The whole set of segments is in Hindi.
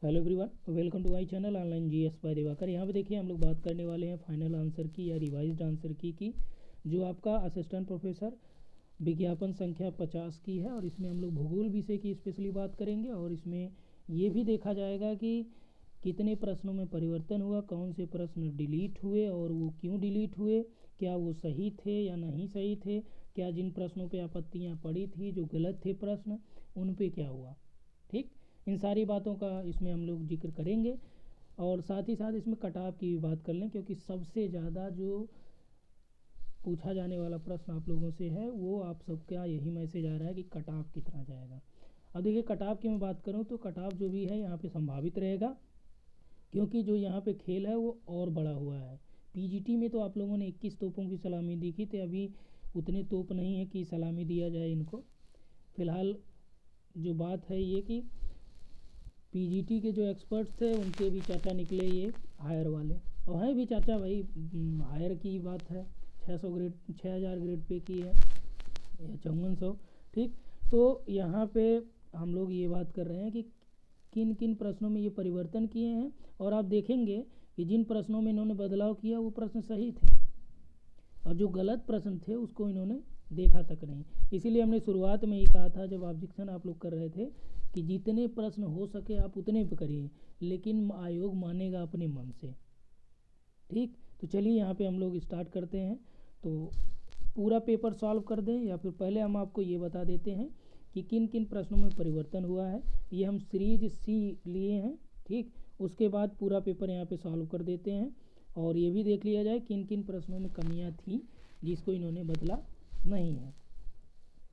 Hello everyone, welcome to my channel online GS by Diwakar. यहाँ पे देखिए हम लोग बात करने वाले हैं फाइनल आंसर की या रिवाइज्ड आंसर की जो आपका असिस्टेंट प्रोफेसर विज्ञापन संख्या 50 की है। और इसमें हम लोग भूगोल विषय की स्पेशली बात करेंगे और इसमें ये भी देखा जाएगा कि कितने प्रश्नों में परिवर्तन हुआ, कौन से प्रश्न डिलीट हुए और वो क्यों डिलीट हुए, क्या वो सही थे या नहीं सही थे, क्या जिन प्रश्नों पे आपत्तियाँ पड़ी थी, जो गलत थे प्रश्न, उन पे क्या हुआ। ठीक, इन सारी बातों का इसमें हम लोग जिक्र करेंगे और साथ ही साथ इसमें कटाव की भी बात कर लें, क्योंकि सबसे ज़्यादा जो पूछा जाने वाला प्रश्न आप लोगों से है वो आप सबका यही मैसेज आ रहा है कि कटाव कितना जाएगा। अब देखिए कटाव की मैं बात करूं तो कटाव जो भी है यहाँ पे संभावित रहेगा, क्योंकि जो यहाँ पे खेल है वो और बड़ा हुआ है। पीजीटी में तो आप लोगों ने 21 तोपों की सलामी देखी थी, अभी उतने तोप नहीं है कि सलामी दिया जाए इनको। फिलहाल जो बात है ये कि पीजीटी के जो एक्सपर्ट्स थे उनके भी चाचा निकले ये हायर वाले, और हैं भी चाचा भाई। हायर की बात है, 600 ग्रेड 6000 ग्रेड पे की है या 5400। ठीक, तो यहाँ पे हम लोग ये बात कर रहे हैं कि किन किन प्रश्नों में ये परिवर्तन किए हैं, और आप देखेंगे कि जिन प्रश्नों में इन्होंने बदलाव किया वो प्रश्न सही थे और जो गलत प्रश्न थे उसको इन्होंने देखा तक नहीं। इसीलिए हमने शुरुआत में ही कहा था जब ऑब्जेक्शन आप लोग कर रहे थे कि जितने प्रश्न हो सके आप उतने पे करिए, लेकिन आयोग मानेगा अपने मन से। ठीक, तो चलिए यहाँ पे हम लोग स्टार्ट करते हैं। तो पूरा पेपर सॉल्व कर दें या फिर पहले हम आपको ये बता देते हैं कि किन किन प्रश्नों में परिवर्तन हुआ है। ये हम सीरीज सी लिए हैं। ठीक, उसके बाद पूरा पेपर यहाँ पे सॉल्व कर देते हैं और ये भी देख लिया जाए किन किन प्रश्नों में कमियां थी जिसको इन्होंने बदला नहीं है।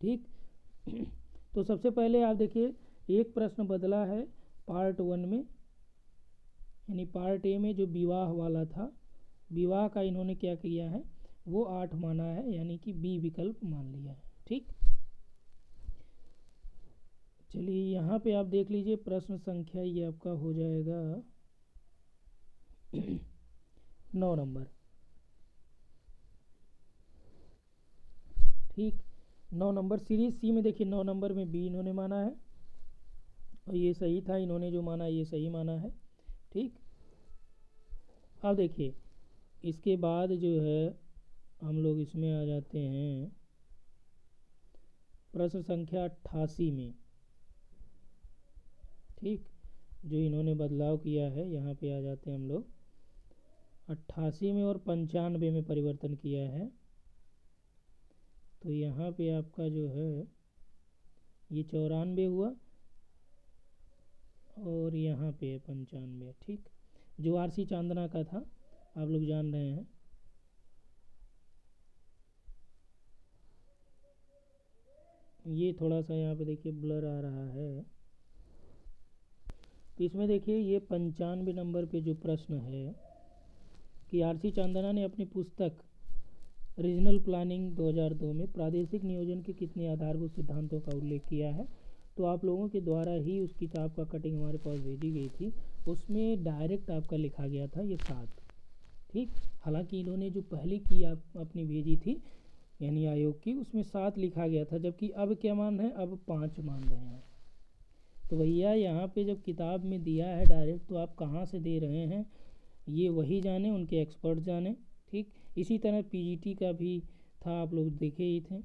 ठीक, तो सबसे पहले आप देखिए एक प्रश्न बदला है पार्ट 1 में, यानी पार्ट ए में जो विवाह वाला था, विवाह का इन्होंने क्या किया है वो 8 माना है, यानी कि बी विकल्प मान लिया है। ठीक, चलिए यहाँ पे आप देख लीजिए प्रश्न संख्या ये आपका हो जाएगा 9 नंबर। ठीक, 9 नंबर सीरीज सी में देखिए 9 नंबर में बी इन्होंने माना है और ये सही था, इन्होंने जो माना ये सही माना है। ठीक, अब देखिए इसके बाद जो है हम लोग इसमें आ जाते हैं प्रश्न संख्या 88 में। ठीक, जो इन्होंने बदलाव किया है यहाँ पे आ जाते हैं हम लोग 88 में और 95 में परिवर्तन किया है। तो यहाँ पे आपका जो है ये 94 हुआ और यहाँ पे 95। ठीक, जो आरसी चांदना का था आप लोग जान रहे हैं। ये थोड़ा सा यहाँ पे देखिए ब्लर आ रहा है, तो इसमें देखिए ये 95 नंबर पे जो प्रश्न है कि आरसी चांदना ने अपनी पुस्तक रीजनल प्लानिंग 2002 में प्रादेशिक नियोजन के कितने आधारभूत सिद्धांतों का उल्लेख किया है। तो आप लोगों के द्वारा ही उस किताब का कटिंग हमारे पास भेजी गई थी, उसमें डायरेक्ट आपका लिखा गया था ये 7। ठीक, हालांकि इन्होंने जो पहली की आप अपनी भेजी थी यानी आयोग की, उसमें 7 लिखा गया था, जबकि अब क्या मान रहे हैं, अब 5 मान रहे हैं। तो भैया यहाँ पे जब किताब में दिया है डायरेक्ट तो आप कहाँ से दे रहे हैं ये वही जाने, उनके एक्सपर्ट जाने। ठीक, इसी तरह पीजीटी का भी था, आप लोग देखे ही थे।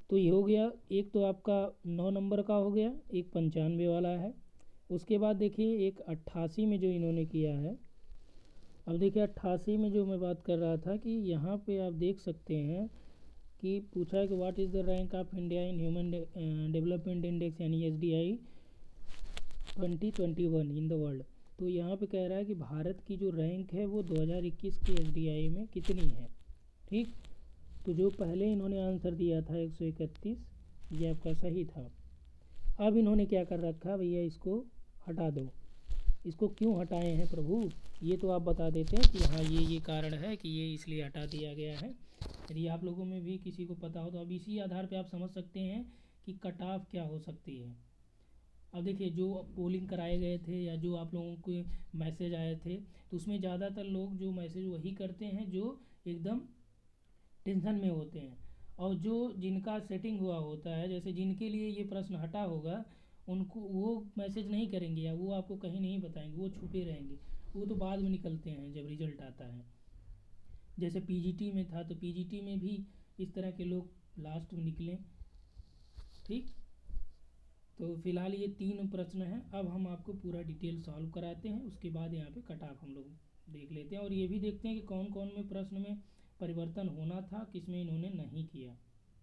तो ये हो गया, एक तो आपका 9 नंबर का हो गया, एक 95 वाला है। उसके बाद देखिए एक 88 में जो इन्होंने किया है। अब देखिए 88 में जो मैं बात कर रहा था कि यहाँ पे आप देख सकते हैं कि पूछा है कि what is the rank of India in human development index यानी SDI 2021 इन द वर्ल्ड। तो यहाँ पे कह रहा है कि भारत की जो रैंक है वो 2021 के SDI में कितनी है। ठीक, तो जो पहले इन्होंने आंसर दिया था 131, ये आपका सही था। अब इन्होंने क्या कर रखा भैया, इसको हटा दो। इसको क्यों हटाए हैं प्रभु, ये तो आप बता देते हैं कि हाँ ये कारण है कि ये इसलिए हटा दिया गया है। यदि आप लोगों में भी किसी को पता हो तो अब इसी आधार पे आप समझ सकते हैं कि कट ऑफ क्या हो सकती है। अब देखिए जो पोलिंग कराए गए थे या जो आप लोगों को मैसेज आए थे, तो उसमें ज़्यादातर लोग जो मैसेज वही करते हैं जो एकदम टेंशन में होते हैं, और जो जिनका सेटिंग हुआ होता है, जैसे जिनके लिए ये प्रश्न हटा होगा उनको वो मैसेज नहीं करेंगे या वो आपको कहीं नहीं बताएंगे, वो छुपे रहेंगे, वो तो बाद में निकलते हैं जब रिजल्ट आता है। जैसे पीजीटी में था, तो पीजीटी में भी इस तरह के लोग लास्ट में निकले। ठीक, तो फिलहाल ये 3 प्रश्न हैं। अब हम आपको पूरा डिटेल सॉल्व कराते हैं, उसके बाद यहाँ पे कट ऑफ हम लोग देख लेते हैं और ये भी देखते हैं कि कौन कौन में प्रश्न में परिवर्तन होना था, किसमें इन्होंने नहीं किया,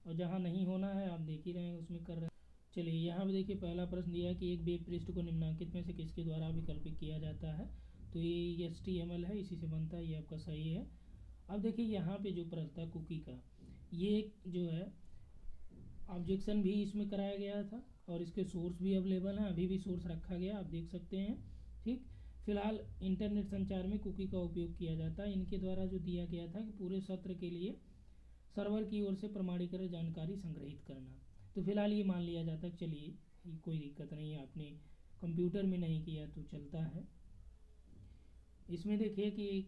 और जहाँ नहीं होना है आप देख ही रहे हैं उसमें कर रहे हैं। चलिए यहाँ पे देखिए पहला प्रश्न दिया है कि एक वेब पृष्ठ को निम्नलिखित में से किसके द्वारा विकल्पित किया जाता है। तो ये HTML है, इसी से बनता है, ये आपका सही है। अब देखिए यहाँ पे जो प्रश्न था कुकी का, ये जो है ऑब्जेक्शन भी इसमें कराया गया था और इसके सोर्स भी अवेलेबल हैं, अभी भी सोर्स रखा गया, आप देख सकते हैं। ठीक, फिलहाल इंटरनेट संचार में कुकी का उपयोग किया जाता है। इनके द्वारा जो दिया गया था कि पूरे सत्र के लिए सर्वर की ओर से प्रमाणीकरण जानकारी संग्रहित करना, तो फिलहाल ये मान लिया जाता है। चलिए कोई दिक्कत नहीं है, आपने कंप्यूटर में नहीं किया तो चलता है। इसमें देखिए कि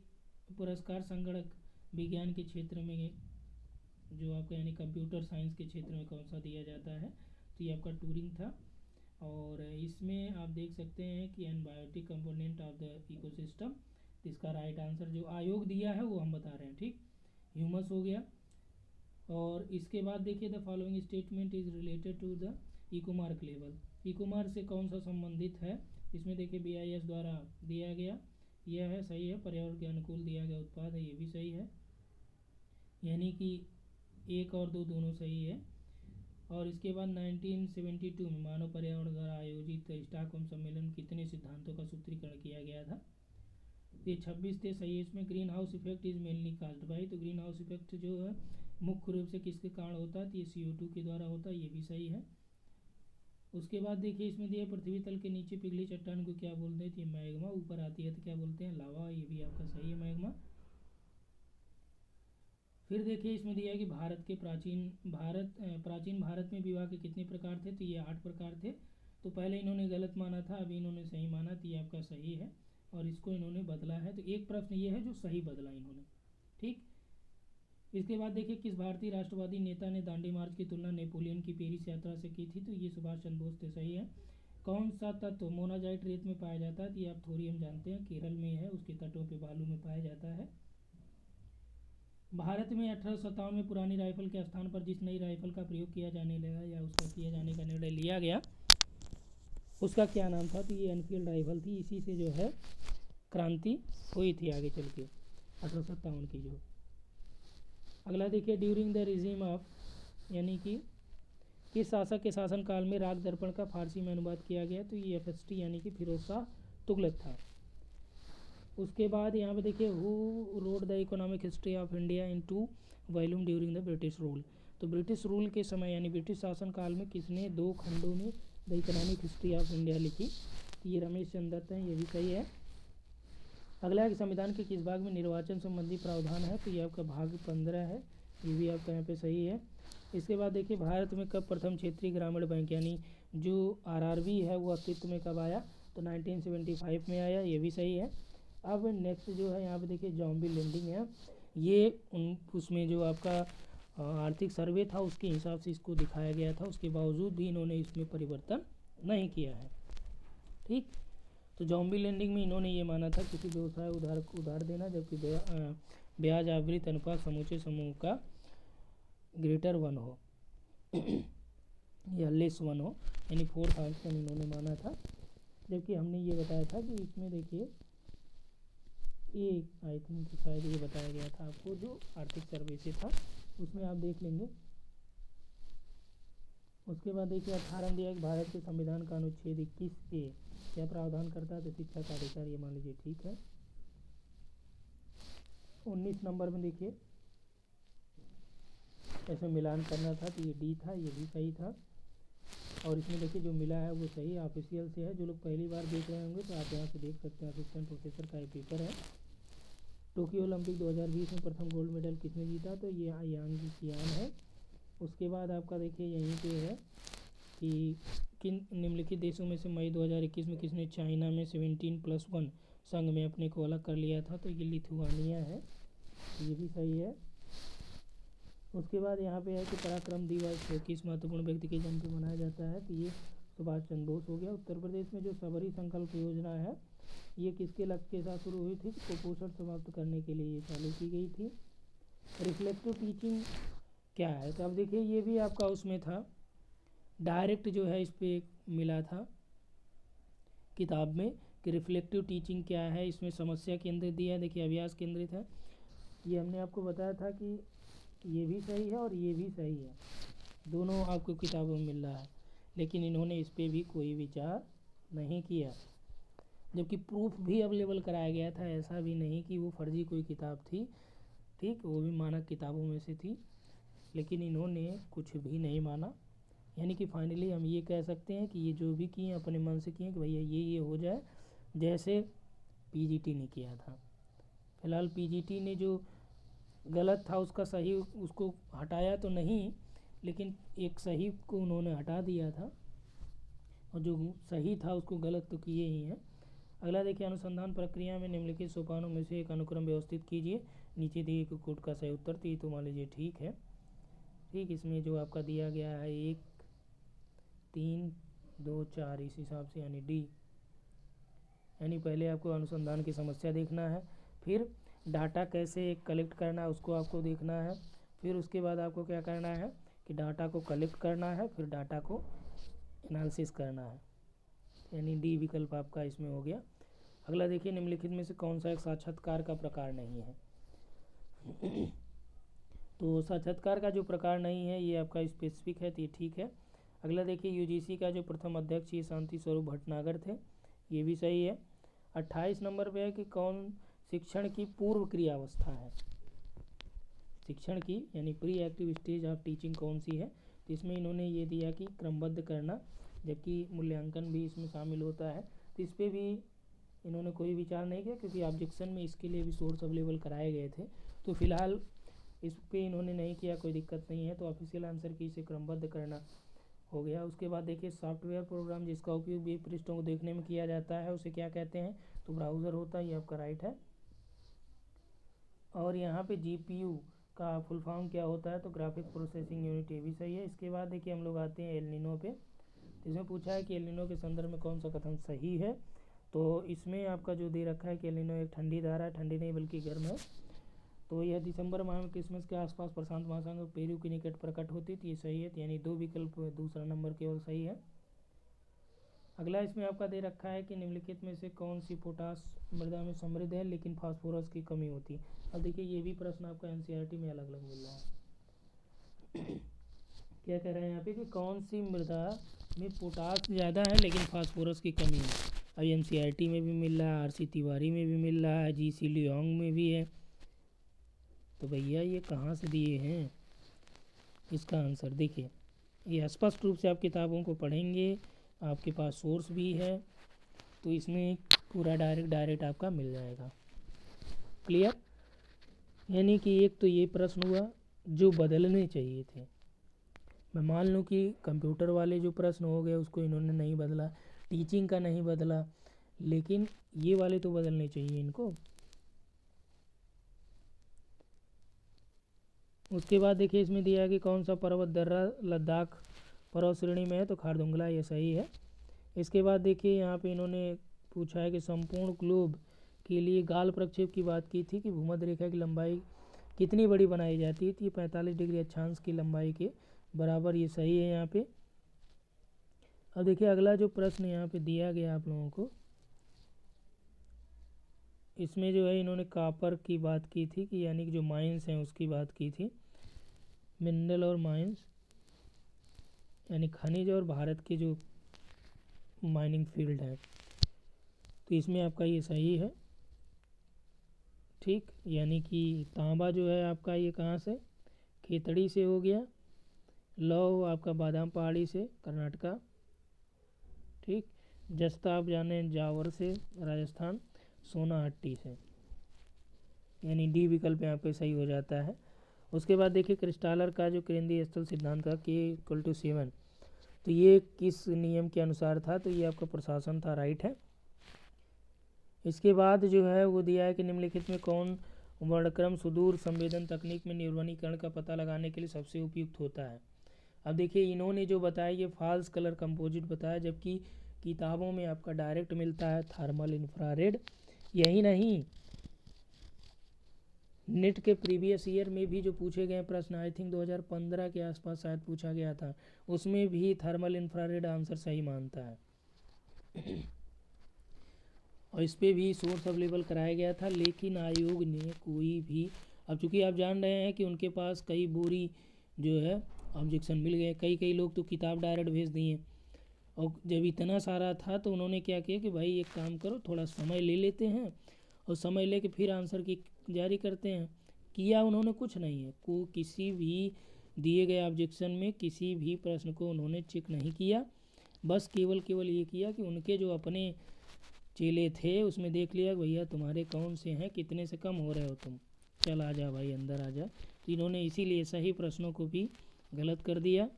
पुरस्कार संगणक विज्ञान के क्षेत्र में जो आपका यानी कंप्यूटर साइंस के क्षेत्र में कौन सा दिया जाता है, तो ये आपका टूरिंग था। और इसमें आप देख सकते हैं कि एनबायोटिक कंपोनेंट ऑफ द इकोसिस्टम, तो इसका राइट आंसर जो आयोग दिया है वो हम बता रहे हैं। ठीक, ह्यूमस हो गया। और इसके बाद देखिए the following statement is related to the Ecomark level, Ecomark से कौन सा संबंधित है। इसमें देखिए BIS द्वारा दिया गया, यह है सही है। पर्यावरण के अनुकूल दिया गया उत्पाद है, ये भी सही है, यानी कि 1 और 2 दोनों सही है। और इसके बाद 1972 में मानव पर्यावरण द्वारा आयोजित स्टॉकहोम सम्मेलन कितने सिद्धांतों का सूत्रीकरण किया गया था। ये 26 थे, सही है। इसमें green house effect is mainly caused by, तो ग्रीन हाउस इफेक्ट जो है मुख्य रूप से किसके कारण होता है, तो ये CO2 के द्वारा होता है, ये भी सही है। उसके बाद देखिए इसमें दिया पृथ्वी तल के नीचे पिघली चट्टान को क्या बोलते हैं, तो ये मैग्मा, ऊपर आती है तो क्या बोलते हैं, लावा, ये भी आपका सही है, मैग्मा। फिर देखिए इसमें दिया है कि प्राचीन भारत में विवाह के कितने प्रकार थे, तो ये 8 प्रकार थे। तो पहले इन्होंने गलत माना था, अभी इन्होंने सही माना, तो ये आपका सही है और इसको इन्होंने बदला है। तो एक प्रश्न ये है जो सही बदला इन्होंने। ठीक, इसके बाद देखिए किस भारतीय राष्ट्रवादी नेता ने दांडी मार्च की तुलना नेपोलियन की पेरिस यात्रा से की थी, तो ये सुभाष चंद्र बोस थे, सही है। कौन सा तत्व मोनाजाइट रेत में पाया जाता है, तो ये आप थोरियम जानते हैं, केरल में है, उसके तटों पे बालू में पाया जाता है। भारत में 1857 में पुरानी राइफल के स्थान पर जिस नई राइफल का प्रयोग किया जाने लगा या उसका किए जाने का निर्णय लिया गया, उसका क्या नाम था, तो ये एनफील्ड राइफल थी। इसी से जो है क्रांति हुई थी आगे चल के 1857 की जो। अगला देखिए ड्यूरिंग द रिजीम ऑफ, यानी कि किस शासक के शासनकाल में राग दर्पण का फारसी में अनुवाद किया गया, तो ये FST यानी कि फिरोज शाह तुगलक था। उसके बाद यहाँ पे देखिए who wrote the economic history of India in 2 volume during the British rule, तो ब्रिटिश रूल के समय यानी ब्रिटिश शासनकाल में किसने 2 खंडों में the economic history of India लिखी, ये रमेश चंद्र दत्त हैं, ये भी सही है। अगला है कि संविधान के किस भाग में निर्वाचन संबंधी प्रावधान है, तो ये आपका भाग 15 है, ये भी आपका यहाँ पे सही है। इसके बाद देखिए भारत में कब प्रथम क्षेत्रीय ग्रामीण बैंक यानी जो RRB है वो अस्तित्व में कब आया, तो 1975 में आया, ये भी सही है। अब नेक्स्ट जो है यहाँ पे देखिए जॉम्बी लैंडिंग है, ये उसमें जो आपका आर्थिक सर्वे था उसके हिसाब से इसको दिखाया गया था, उसके बावजूद भी इन्होंने इसमें परिवर्तन नहीं किया है। ठीक, तो जॉम्बी लैंडिंग में इन्होंने ये माना था किसी व्यवसाय उधार देना जबकि ब्याज आवृत्ति अनुपात समूचे समूह का ग्रेटर 1 हो या लेस 1 हो, यानी 4th ऑप्शन इन्होंने माना था। जबकि हमने ये बताया था कि इसमें देखिए आई थिंक शायद ये बताया गया था आपको जो आर्थिक सर्वे से था, उसमें आप देख लेंगे। उसके बाद देखिए 18 दिया कि भारत के संविधान का अनुच्छेद 21A क्या प्रावधान करता है, तो शिक्षा का अधिकार, ये मान लीजिए ठीक है। 19 नंबर में देखिए ऐसे मिलान करना था, तो ये D था, ये भी सही था। और इसमें देखिए जो मिला है वो सही ऑफिशियल से है। जो लोग पहली बार देख रहे होंगे तो आप यहाँ से देख सकते हैं, असिस्टेंट प्रोफेसर का ये पेपर है। टोक्यो ओलंपिक 2020 में प्रथम गोल्ड मेडल किसने जीता, तो ये यांग कियान है। उसके बाद आपका देखिए यहीं पे है कि किन निम्नलिखित देशों में से मई 2021 में किसने चाइना में 17+1 संघ में अपने को अलग कर लिया था, तो ये लिथुआनिया है, ये भी सही है। उसके बाद यहाँ पे है कि पराक्रम दिवस किस महत्वपूर्ण व्यक्ति के जन्म पर मनाया जाता है, तो ये सुभाष चंद्र बोस हो गया। उत्तर प्रदेश में जो सबरी संकल्प योजना है ये किसके लक्ष्य के साथ शुरू हुई थी? कुपोषण समाप्त करने के लिए ये चालू की गई थी। रिफ्लेक्टिव टीचिंग क्या है? तो अब देखिए ये भी आपका उसमें था, डायरेक्ट जो है इस पर मिला था किताब में कि रिफ्लेक्टिव टीचिंग क्या है। इसमें समस्या केंद्रित दिया है, देखिए अभ्यास केंद्रित है। ये हमने आपको बताया था कि ये भी सही है और ये भी सही है, दोनों आपको किताबों में मिल रहा है, लेकिन इन्होंने इस पर भी कोई विचार नहीं किया। जबकि प्रूफ भी अवेलेबल कराया गया था, ऐसा भी नहीं कि वो फर्जी कोई किताब थी, ठीक, वो भी मानक किताबों में से थी, लेकिन इन्होंने कुछ भी नहीं माना। यानी कि फाइनली हम ये कह सकते हैं कि ये जो भी किए अपने मन से किए कि भैया ये हो जाए, जैसे पीजीटी ने किया था। फिलहाल पीजीटी ने जो गलत था उसका सही उसको हटाया तो नहीं, लेकिन एक सही को उन्होंने हटा दिया था और जो सही था उसको गलत तो किए ही हैं। अगला देखिए, अनुसंधान प्रक्रिया में निम्नलिखित सोपानों में से एक अनुक्रम व्यवस्थित कीजिए। नीचे दिए गए कोड का सही उत्तर, तो ये तो मान लीजिए ठीक है। ठीक, इसमें जो आपका दिया गया है 1 3 2 4 इस हिसाब से, यानी डी। यानी पहले आपको अनुसंधान की समस्या देखना है, फिर डाटा कैसे कलेक्ट करना है उसको आपको देखना है, फिर उसके बाद आपको क्या करना है कि डाटा को कलेक्ट करना है, फिर डाटा को एनालिसिस करना है, यानी डी विकल्प आपका इसमें हो गया। अगला देखिए, निम्नलिखित में से कौन सा एक साक्षात्कार का प्रकार नहीं है? तो साक्षात्कार का जो प्रकार नहीं है ये आपका स्पेसिफिक है, तो ये ठीक है। अगला देखिए, यूजीसी का जो प्रथम अध्यक्ष ये शांति स्वरूप भटनागर थे, ये भी सही है। 28 नंबर पे है कि कौन शिक्षण की पूर्व क्रियावस्था है? शिक्षण की यानी pre active stage of teaching कौन सी है? तो इसमें इन्होंने ये दिया कि क्रमबद्ध करना, जबकि मूल्यांकन भी इसमें शामिल होता है, तो इस पर भी इन्होंने कोई विचार नहीं किया, क्योंकि ऑब्जेक्शन में इसके लिए भी सोर्स अवेलेबल कराए गए थे। तो फिलहाल इस पर इन्होंने नहीं किया, कोई दिक्कत नहीं है। तो ऑफिशियल आंसर की इसे क्रमबद्ध करना हो गया। उसके बाद देखिए, सॉफ्टवेयर प्रोग्राम जिसका उपयोग वेब पृष्ठों को देखने में किया जाता है उसे क्या कहते हैं? तो ब्राउज़र होता है, ये आपका राइट है। और यहाँ पे जीपीयू का फुल फॉर्म क्या होता है? तो ग्राफिक प्रोसेसिंग यूनिट, ये भी सही है। इसके बाद देखिए हम लोग आते हैं एल नीनो पे। तो इसमें पूछा है कि एल नीनो के संदर्भ में कौन सा कथन सही है? तो इसमें आपका जो दे रखा है कि एल नीनो एक ठंडी धारा है, ठंडी नहीं बल्कि गर्म है। तो यह दिसंबर माह में क्रिसमस के आसपास प्रशांत महासागर और पेरू के निकट प्रकट होती थी, ये सही है। यानी 2 विकल्प दूसरा नंबर केवल सही है। अगला इसमें आपका दे रखा है कि निम्नलिखित में से कौन सी पोटास मृदा में समृद्ध है लेकिन फास्फोरस की कमी होती है? अब देखिए ये भी प्रश्न आपका एनसीईआरटी में अलग अलग मिल रहा है। क्या कह रहे हैं यहाँ पे कि कौन सी मृदा में पोटास ज़्यादा है लेकिन फास्फोरस की कमी है? अब एनसीईआरटी में भी मिल रहा है, आरसी तिवारी में भी मिल रहा है, जीसी लियोंग में भी है। तो भैया ये कहाँ से दिए हैं? इसका आंसर देखिए, ये स्पष्ट रूप से आप किताबों को पढ़ेंगे, आपके पास सोर्स भी है, तो इसमें पूरा डायरेक्ट आपका मिल जाएगा। क्लियर? यानी कि एक तो ये प्रश्न हुआ जो बदलने चाहिए थे। मैं मान लूँ कि कंप्यूटर वाले जो प्रश्न हो गए उसको इन्होंने नहीं बदला, टीचिंग का नहीं बदला, लेकिन ये वाले तो बदलने चाहिए इनको। उसके बाद देखिए इसमें दिया है कि कौन सा पर्वत दर्रा लद्दाख पर्वत श्रेणी में है? तो खारदुंगला, ये सही है। इसके बाद देखिए यहाँ पे इन्होंने पूछा है कि संपूर्ण ग्लोब के लिए गाल प्रक्षेप की बात की थी कि भूमध्य रेखा की लंबाई कितनी बड़ी बनाई जाती है? तो ये 45 डिग्री अक्षांश की लंबाई के बराबर, ये सही है यहाँ पे। अब देखिए अगला जो प्रश्न यहाँ पे दिया गया आप लोगों को, इसमें जो है इन्होंने कॉपर की बात की थी कि यानी कि जो माइंस हैं उसकी बात की थी, मिनरल और माइंस यानी खनिज और भारत के जो माइनिंग फील्ड है, तो इसमें आपका ये सही है। ठीक, यानी कि तांबा जो है आपका ये कहाँ से? खेतड़ी से हो गया। लौह आपका बादाम पहाड़ी से, कर्नाटका। ठीक, जस्ता आप जाने जावर से, राजस्थान। सोनाहट्टी से, यानी डी विकल्प यहाँ पे सही हो जाता है। उसके बाद देखिए क्रिस्टालर का जो केंद्रीय स्थल सिद्धांत का K=7, तो ये किस नियम के अनुसार था? तो ये आपका प्रशासन था, राइट है। इसके बाद जो है वो दिया है कि निम्नलिखित में कौन वर्णक्रम सुदूर संवेदन तकनीक में निर्वनीकरण का पता लगाने के लिए सबसे उपयुक्त होता है? अब देखिए इन्होंने जो बताया ये फॉल्स कलर कंपोजिट बताया, जबकि किताबों में आपका डायरेक्ट मिलता है थर्मल इंफ्रारेड। यही नहीं, नेट के प्रीवियस ईयर में भी जो पूछे गए प्रश्न, आई थिंक 2015 के आसपास शायद पूछा गया था, उसमें भी थर्मल इंफ्रारेड आंसर सही मानता है। और इस पर भी सोर्स अवेलेबल कराया गया था, लेकिन आयोग ने कोई भी, अब चूँकि आप जान रहे हैं कि उनके पास कई बोरी जो है ऑब्जेक्शन मिल गए, कई लोग तो किताब डायरेक्ट भेज दिए। और जब इतना सारा था तो उन्होंने क्या किया कि भाई एक काम करो, थोड़ा समय ले लेते हैं और समय लेके फिर आंसर की जारी करते हैं। किया उन्होंने कुछ नहीं है, को किसी भी दिए गए ऑब्जेक्शन में किसी भी प्रश्न को उन्होंने चेक नहीं किया, बस केवल ये किया कि उनके जो अपने चेले थे उसमें देख लिया भैया तुम्हारे कौन से हैं, कितने से कम हो रहे हो तुम, चल आ जा भाई अंदर आ जा। तो इन्होंने इसीलिए सही प्रश्नों को भी गलत कर दिया।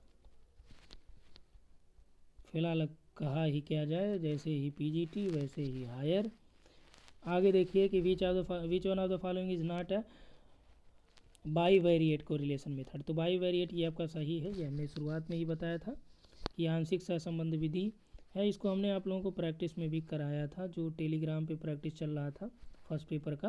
फिलहाल कहा ही क्या जाए, जैसे ही पीजीटी वैसे ही हायर। आगे देखिए कि which one of the following is not a bivariate correlation method. तो बाईवेरिएट ये आपका सही है, ये हमने शुरुआत में ही बताया था कि आंशिक सहसंबंध विधि है। इसको हमने आप लोगों को प्रैक्टिस में भी कराया था, जो टेलीग्राम पे प्रैक्टिस चल रहा था फर्स्ट पेपर का।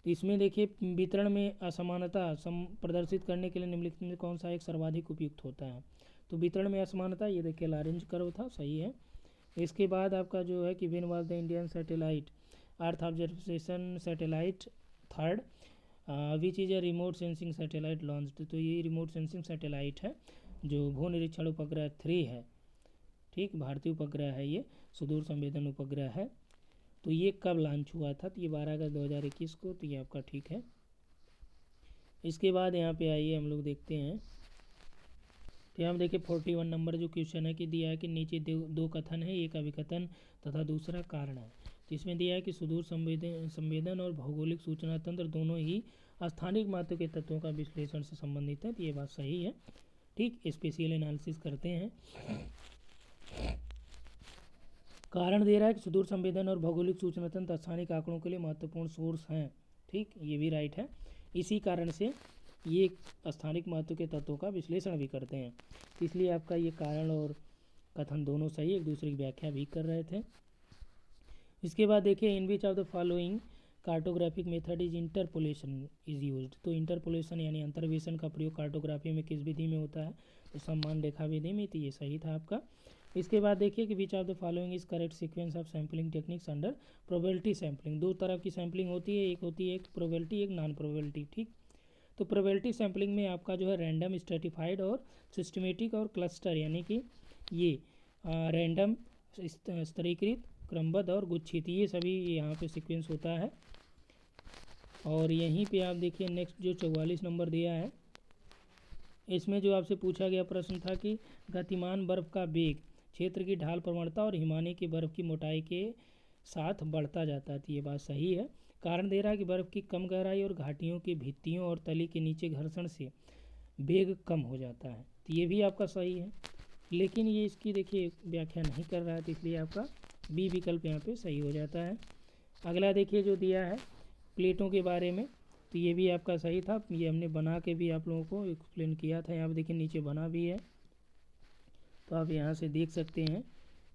तो इसमें देखिए वितरण में असमानता प्रदर्शित करने के लिए निम्नलिखित में कौन सा एक सर्वाधिक उपयुक्त होता है। तो वितरण में असमानता, ये देखिए लॉरेंज कर्व था, सही है। इसके बाद आपका जो है कि when was the Indian satellite earth observation satellite third which is a remote sensing satellite launched. तो ये रिमोट सेंसिंग सैटेलाइट है जो भू निरीक्षण उपग्रह 3 है, ठीक, भारतीय उपग्रह है, ये सुदूर संवेदन उपग्रह है। तो ये कब लॉन्च हुआ था, तो ये 12 अगस्त 2021 को, तो ये आपका ठीक है। इसके बाद यहाँ पे आइए हम लोग देखते हैं, तो हम देखिए 41 नंबर जो क्वेश्चन है कि दिया है कि नीचे दो कथन है, एक अभिकथन तथा दूसरा कारण है। तो इसमें दिया है कि सुदूर संवेदन और भौगोलिक सूचना तंत्र दोनों ही स्थानिक महत्व के तत्वों का विश्लेषण से संबंधित है। तो ये बात सही है, ठीक। स्पेशियल एनालिसिस करते हैं। कारण दे रहा है कि सुदूर संवेदन और भौगोलिक सूचना तंत्र स्थानिक आंकड़ों के लिए महत्वपूर्ण सोर्स हैं, ठीक, ये भी राइट है। इसी कारण से ये स्थानिक महत्व के तत्वों का विश्लेषण भी करते हैं, तो इसलिए आपका ये कारण और कथन दोनों सही, एक दूसरे की व्याख्या भी कर रहे थे। इसके बाद देखिए in which of the following cartographic method is interpolation is used. तो इंटरपोलेशन यानी अंतर्वेशन का प्रयोग कार्टोग्राफी में किस विधि में होता है, तो समान रेखा विधि में, तो ये सही था आपका। इसके बाद देखिए कि विच of the following is correct sequence of sampling techniques under probability sampling. दो तरह की सैम्पलिंग होती है, एक होती है एक प्रोबेबिलिटी, एक नॉन प्रोबेबिलिटी, ठीक। तो प्रोबेबिलिटी सैम्पलिंग में आपका जो है रैंडम, स्ट्रेटिफाइड और सिस्टमेटिक और क्लस्टर, यानी कि ये रैंडम, स्तरीकृत, क्रमबद्ध और गुच्छित, ये सभी यहाँ पे सीक्वेंस होता है। और यहीं पे आप देखिए नेक्स्ट जो 44 नंबर दिया है, इसमें जो आपसे पूछा गया प्रश्न था कि गतिमान बर्फ का वेग क्षेत्र की ढाल प्रवणता और हिमालय की बर्फ की मोटाई के साथ बढ़ता जाता है। तो ये बात सही है। कारण दे रहा है कि बर्फ़ की कम गहराई और घाटियों की भित्तियों और तली के नीचे घर्षण से वेग कम हो जाता है, तो ये भी आपका सही है। लेकिन ये इसकी देखिए व्याख्या नहीं कर रहा है, तो इसलिए आपका बी विकल्प यहाँ पे सही हो जाता है। अगला देखिए जो दिया है प्लेटों के बारे में, तो ये भी आपका सही था, ये हमने बना के भी आप लोगों को एक्सप्लेन किया था। यहाँ पे देखिए नीचे बना भी है, तो आप यहाँ से देख सकते हैं,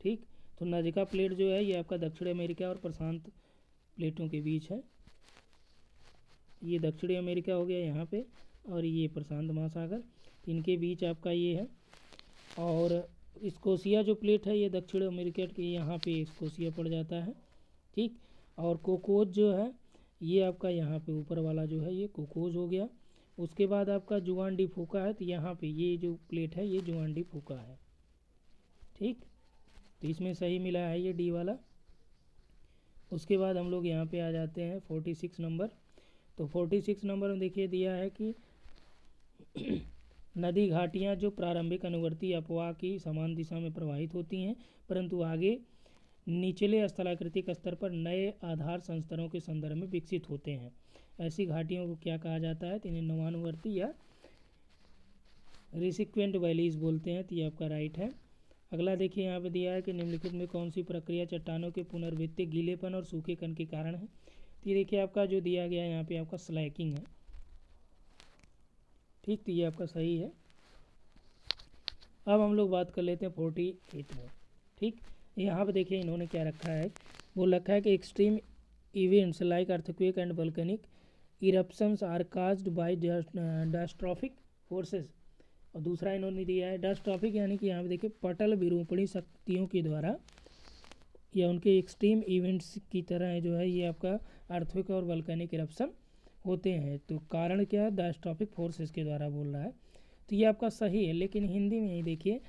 ठीक। तो नजिका प्लेट जो है ये आपका दक्षिण अमेरिका और प्रशांत प्लेटों के बीच है। ये दक्षिणी अमेरिका हो गया यहाँ पे, और ये प्रशांत महासागर, इनके बीच आपका ये है। और स्कोशिया जो प्लेट है ये दक्षिण अमेरिका के यहाँ पे स्कोशिया पड़ जाता है, ठीक। और कोकोज जो है ये आपका यहाँ पे ऊपर वाला जो है ये कोकोज हो गया। उसके बाद आपका जुआन डी फूका है, तो यहाँ पे ये जो प्लेट है ये जुआन डी फूका है, ठीक। तो इसमें सही मिला है ये डी वाला। उसके बाद हम लोग यहाँ पे आ जाते हैं 46 नंबर। तो 46 नंबर में देखिए दिया है कि नदी घाटियाँ जो प्रारंभिक अनुवर्ती अपवाह की समान दिशा में प्रवाहित होती हैं, परंतु आगे निचले स्थलाकृतिक स्तर पर नए आधार संस्तरों के संदर्भ में विकसित होते हैं, ऐसी घाटियों को क्या कहा जाता है, तो इन्हें नवानुवर्ती या रिसिक्वेंट वैलीज बोलते हैं। तो ये आपका राइट है। अगला देखिए यहाँ पे दिया है कि निम्नलिखित में कौन सी प्रक्रिया चट्टानों के पुनर्वित्तीय गीलेपन और सूखेपन के कारण है। तो ये देखिए आपका जो दिया गया है यहाँ पे आपका स्लैकिंग है, ठीक। तो ये आपका सही है। अब हम लोग बात कर लेते हैं 48 में। ठीक, यहाँ पे देखिए इन्होंने क्या रखा है, वो रखा है कि extreme events like earthquake and volcanic eruptions are caused by diastrophic forces. और दूसरा इन्होंने दिया है डायस्ट्रॉफिक, यानी कि यहाँ पे देखिए पटल विरूपणी शक्तियों के द्वारा या उनके एक्सट्रीम इवेंट्स की तरह जो है ये आपका अर्थक्वेक और वल्केनिक इरप्शन होते हैं। तो कारण क्या है, डायस्ट्रॉफिक फोर्सेस के द्वारा बोल रहा है, तो ये आपका सही है। लेकिन हिंदी में ही देखिए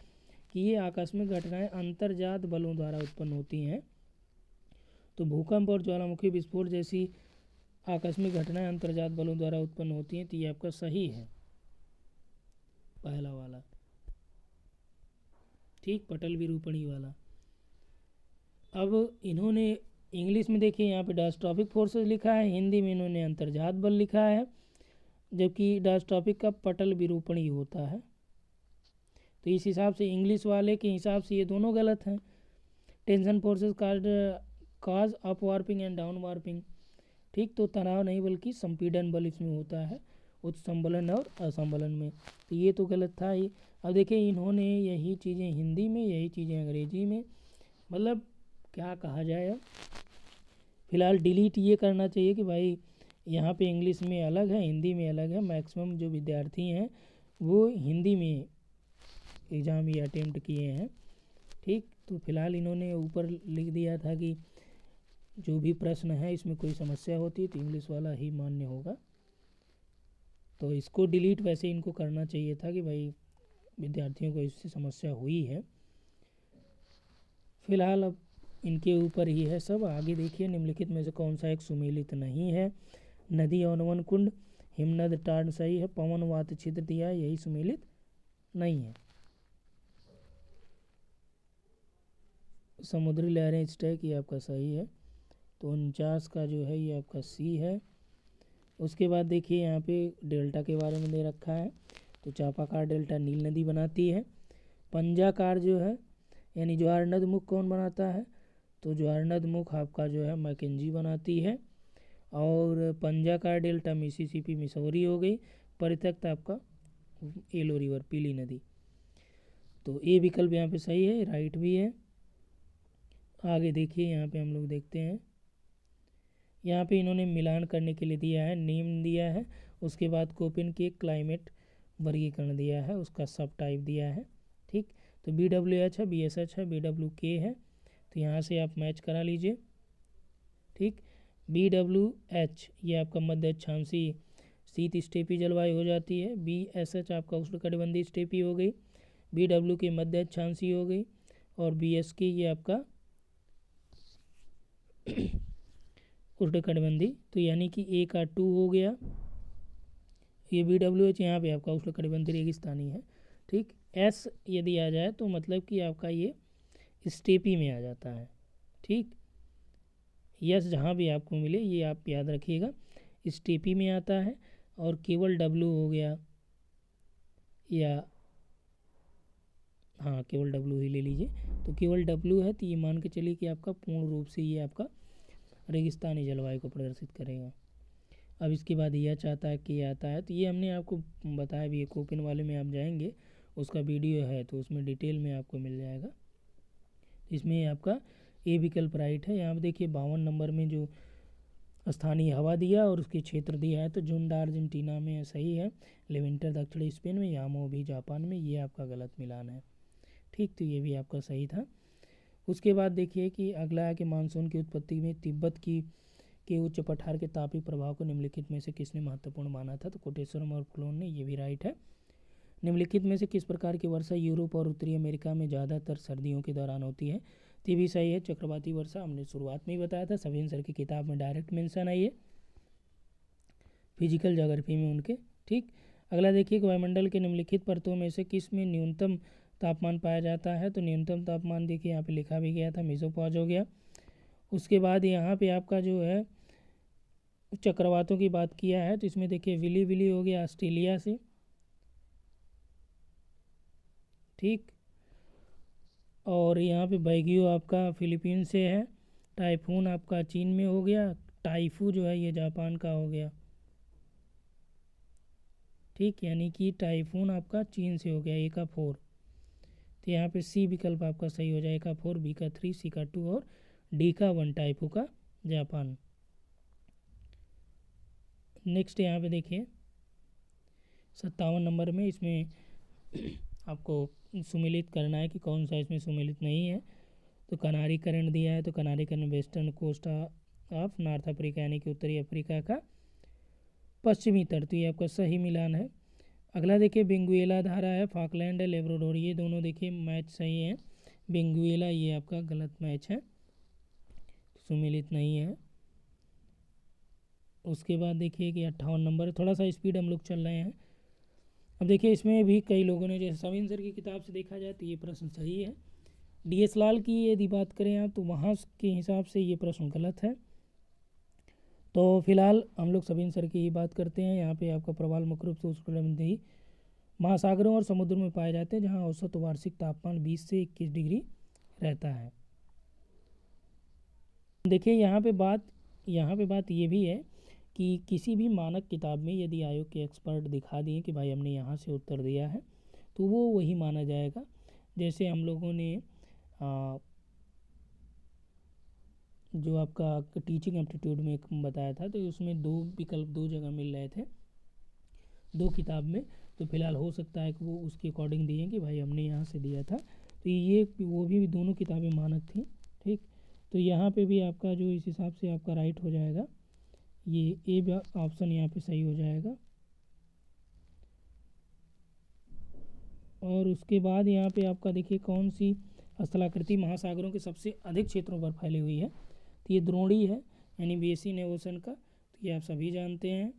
कि ये आकस्मिक घटनाएं अंतर्जात बलों द्वारा उत्पन्न होती हैं। तो भूकंप और ज्वालामुखी विस्फोट जैसी आकस्मिक घटनाएं अंतर्जात बलों द्वारा उत्पन्न होती हैं, तो ये आपका सही है पहला वाला। ठीक, पटल विरूपणी वाला। अब इन्होंने इंग्लिश में देखिए यहाँ पे डायस्ट्रॉफिक फोर्सेस लिखा है, हिंदी में इन्होंने अंतर्जात बल लिखा है, जबकि डायस्ट्रॉफिक का पटल विरूपणी होता है। तो इस हिसाब से इंग्लिश वाले के हिसाब से ये दोनों गलत हैं। Tension forces cause up warping and down warping. ठीक, तो तनाव नहीं बल्कि संपीड़न बल इसमें होता है, उच्च संबलन और असंबलन में। तो ये तो गलत था ही। अब देखिए इन्होंने यही चीज़ें हिंदी में, यही चीज़ें अंग्रेजी में, मतलब क्या कहा जाए। अब फिलहाल डिलीट ये करना चाहिए कि भाई यहाँ पे इंग्लिश में अलग है, हिंदी में अलग है। मैक्सिमम जो विद्यार्थी हैं वो हिंदी में एग्ज़ाम ये अटेम्प्ट किए हैं। ठीक, तो फिलहाल इन्होंने ऊपर लिख दिया था कि जो भी प्रश्न है इसमें कोई समस्या होती है तो इंग्लिश वाला ही मान्य होगा। तो इसको डिलीट वैसे इनको करना चाहिए था कि भाई विद्यार्थियों को इससे समस्या हुई है। फिलहाल अब इनके ऊपर ही है सब। आगे देखिए निम्नलिखित में से कौन सा एक सुमेलित नहीं है। नदी औनवन कुंड, हिमनद टार्ण सही है, पवन वात छिद्र दिया है, यही सुमेलित नहीं है। समुद्री लहरें स्टैक, ये आपका सही है। तो 49 का जो है ये आपका सी है। उसके बाद देखिए यहाँ पे डेल्टा के बारे में दे रखा है। तो चापाकार डेल्टा नील नदी बनाती है। पंजाकार जो है यानी ज्वारनद मुख कौन बनाता है, तो ज्वारनद मुख आपका जो है मैकेंजी बनाती है। और पंजाकार डेल्टा मिसिसिपी मिसौरी हो गई। परित्यक्त आपका येलो रिवर पीली नदी। तो ए विकल्प यहाँ पे सही है, राइट भी है। आगे देखिए यहाँ पे हम लोग देखते हैं, यहाँ पे इन्होंने मिलान करने के लिए दिया है, नेम दिया है, उसके बाद कोपेन के क्लाइमेट वर्गीकरण दिया है, उसका सब टाइप दिया है। ठीक, तो BWH है, BSH है, BWK है, तो यहाँ से आप मैच करा लीजिए। ठीक, BWH ये आपका मध्य अक्षांशीय शीत स्टेपी जलवायु हो जाती है। BSH आपका उष्णकटिबंधीय स्टेपी हो गई। BW के मध्य अक्षांशीय हो गई। और BSK ये आपका उष्णकटिबंधीय, तो यानी कि A का 2 हो गया। ये BWH यहाँ पे आपका उष्णकटिबंधीय रेगिस्तानी है। ठीक, S यदि आ जाए तो मतलब कि आपका ये स्टेपी में आ जाता है। ठीक, यस जहाँ भी आपको मिले ये आप याद रखिएगा, स्टेपी में आता है। और केवल W हो गया, या हाँ केवल W ही ले लीजिए। तो केवल W है तो ये मान के चलिए कि आपका पूर्ण रूप से ये आपका रेगिस्तानी जलवायु को प्रदर्शित करेगा। अब इसके बाद यह चाहता है कि आता है, तो ये हमने आपको बताया भी है, कोपेन वाले में आप जाएंगे उसका वीडियो है तो उसमें डिटेल में आपको मिल जाएगा। इसमें आपका ए विकल्प राइट है। यहाँ पर देखिए 52 नंबर में जो स्थानीय हवा दिया और उसके क्षेत्र दिया है, तो जुंडा अर्जेंटीना में सही है, लेवेंटर दक्षिणी स्पेन में, यामो भी जापान में, ये आपका गलत मिलान है। ठीक, तो ये भी आपका सही था। उसके बाद देखिए कि अगला है कि मानसून की उत्पत्ति में तिब्बत के उच्च पठार के तापीय प्रभाव को निम्नलिखित में से किसने महत्वपूर्ण माना था, तो कोटेश्वरम और फ्लोन ने, ये भी राइट है। निम्नलिखित में से किस प्रकार की वर्षा यूरोप और उत्तरी अमेरिका में ज़्यादातर सर्दियों के दौरान होती है, तो ये भी सही है, चक्रवाती वर्षा। हमने शुरुआत में ही बताया था, सभी सर की किताब में डायरेक्ट मेंशन है ये फिजिकल ज्योग्राफी में उनके। ठीक, अगला देखिए कि वायुमंडल के निम्नलिखित परतों में से किस में न्यूनतम तापमान पाया जाता है, तो न्यूनतम तापमान देखिए यहाँ पे लिखा भी गया था, मेसोपॉज हो गया। उसके बाद यहाँ पे आपका जो है चक्रवातों की बात किया है, तो इसमें देखिए विली विली हो गया ऑस्ट्रेलिया से। ठीक, और यहाँ पे बैगियो आपका फिलीपीन से है। टाइफून आपका चीन में हो गया। टाइफू जो है ये जापान का हो गया। ठीक, यानी कि टाइफून आपका चीन से हो गया, A का 4। तो यहाँ पे सी विकल्प आपका सही हो जाएगा 4, बी का 3, सी का 2 और डी का 1 टाइपो का जापान। नेक्स्ट यहाँ पे देखिए 57 नंबर में, इसमें आपको सुमेलित करना है कि कौन सा इसमें सुमेलित नहीं है। तो कनारी करण दिया है, तो Canary current western coast of North Africa यानी कि उत्तरी अफ्रीका का पश्चिमी तट, तो ये आपका सही मिलान है। अगला देखिए बेंगुएला धारा है, फाकलैंड है, लेब्राडोर, ये दोनों देखिए मैच सही है। बेंगुएला ये आपका गलत मैच है, सुमेलित नहीं है। उसके बाद देखिए कि 58 नंबर, थोड़ा सा स्पीड हम लोग चल रहे हैं। अब देखिए इसमें भी कई लोगों ने, जैसे सविन सर की किताब से देखा जाए तो ये प्रश्न सही है। DS लाल की यदि बात करें आप तो वहाँ के हिसाब से ये प्रश्न गलत है। तो फिलहाल हम लोग सविन सर की ही बात करते हैं। यहाँ पे आपका प्रवाल मुख्य रूप से उष्णकटिबंधीय महासागरों और समुद्रों में पाए जाते हैं, जहाँ औसत वार्षिक तापमान 20 से 21 डिग्री रहता है। देखिए यहाँ पे बात ये भी है कि किसी भी मानक किताब में यदि आयोग के एक्सपर्ट दिखा दिए कि भाई हमने यहाँ से उत्तर दिया है तो वो वही माना जाएगा। जैसे हम लोगों ने जो आपका टीचिंग एप्टीट्यूड में बताया था, तो उसमें 2 विकल्प 2 जगह मिल रहे थे 2 किताब में, तो फिलहाल हो सकता है कि वो उसके अकॉर्डिंग दिए कि भाई हमने यहाँ से दिया था, तो ये वो भी दोनों किताबें मानक थी। ठीक, तो यहाँ पे भी आपका जो इस हिसाब से आपका राइट हो जाएगा, ये ए ऑप्शन यहाँ पे सही हो जाएगा। और उसके बाद यहाँ पे आपका देखिए कौन सी स्थलाकृति महासागरों के सबसे अधिक क्षेत्रों पर फैली हुई है, तो ये द्रोणी है यानी बेसिन है ओशन का, तो ये आप सभी जानते हैं।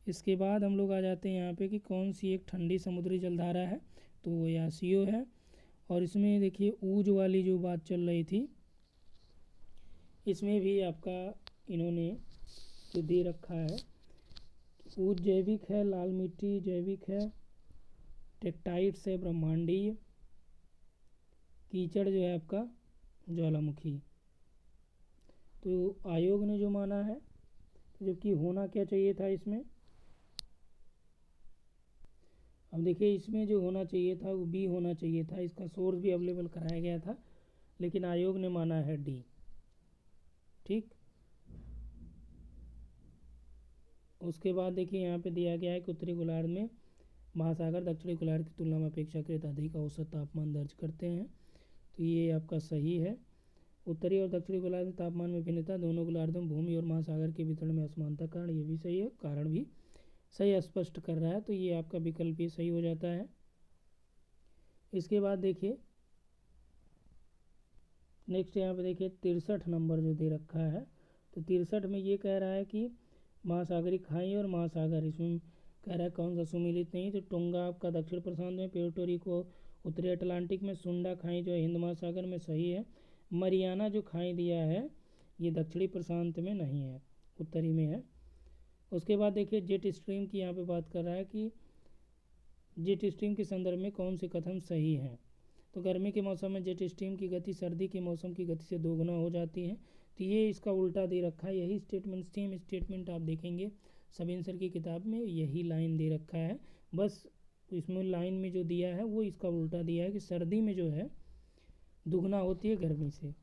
इसके बाद हम लोग आ जाते हैं यहाँ पे कि कौन सी एक ठंडी समुद्री जलधारा है, तो वो यासियो है। और इसमें देखिए ऊज वाली जो बात चल रही थी, इसमें भी आपका इन्होंने जो दे रखा है, ऊज जैविक है, लाल मिट्टी जैविक है, टेक्टाइट्स है ब्रह्मांडीय, कीचड़ जो है आपका ज्वालामुखी। तो आयोग ने जो माना है, जबकि होना क्या चाहिए था इसमें, अब देखिए इसमें जो होना चाहिए था वो बी होना चाहिए था, इसका सोर्स भी अवेलेबल कराया गया था, लेकिन आयोग ने माना है डी। ठीक, उसके बाद देखिए यहाँ पे दिया गया है कि उत्तरी गोलार्ध में महासागर दक्षिणी गोलार्ध की तुलना में अपेक्षाकृत अधिक औसत तापमान दर्ज करते हैं, तो ये आपका सही है। उत्तरी और दक्षिणी गोलार्ध में तापमान में भिन्नता दोनों गोलार्धों में भूमि और महासागर के वितरण में असमानता कारण, ये भी सही है, कारण भी सही स्पष्ट कर रहा है, तो ये आपका विकल्प भी सही हो जाता है। इसके बाद देखिए नेक्स्ट यहाँ पे देखिए 63 नंबर जो दे रखा है, तो 63 में ये कह रहा है कि महासागरीय खाई और महासागर, इसमें कह रहा है कौन सा सुमेलित नहीं, तो टोंगा आपका दक्षिण प्रशांत में, प्यूर्टो रिको उत्तरी अटलांटिक में, सुंडा खाई जो है हिंद महासागर में सही है। मरियाना जो खाई दिया है ये दक्षिणी प्रशांत में नहीं है, उत्तरी में है। उसके बाद देखिए जेट स्ट्रीम की यहाँ पे बात कर रहा है कि जेट स्ट्रीम के संदर्भ में कौन से कथन सही हैं, तो गर्मी के मौसम में जेट स्ट्रीम की गति सर्दी के मौसम की गति से दोगुना हो जाती है, तो ये इसका उल्टा दे रखा है। यही स्टेटमेंट, सेम स्टेटमेंट आप देखेंगे सविन सर की किताब में, यही लाइन दे रखा है, बस इसमें लाइन में जो दिया है वो इसका उल्टा दिया है कि सर्दी में जो है दुगना होती है गर्मी से,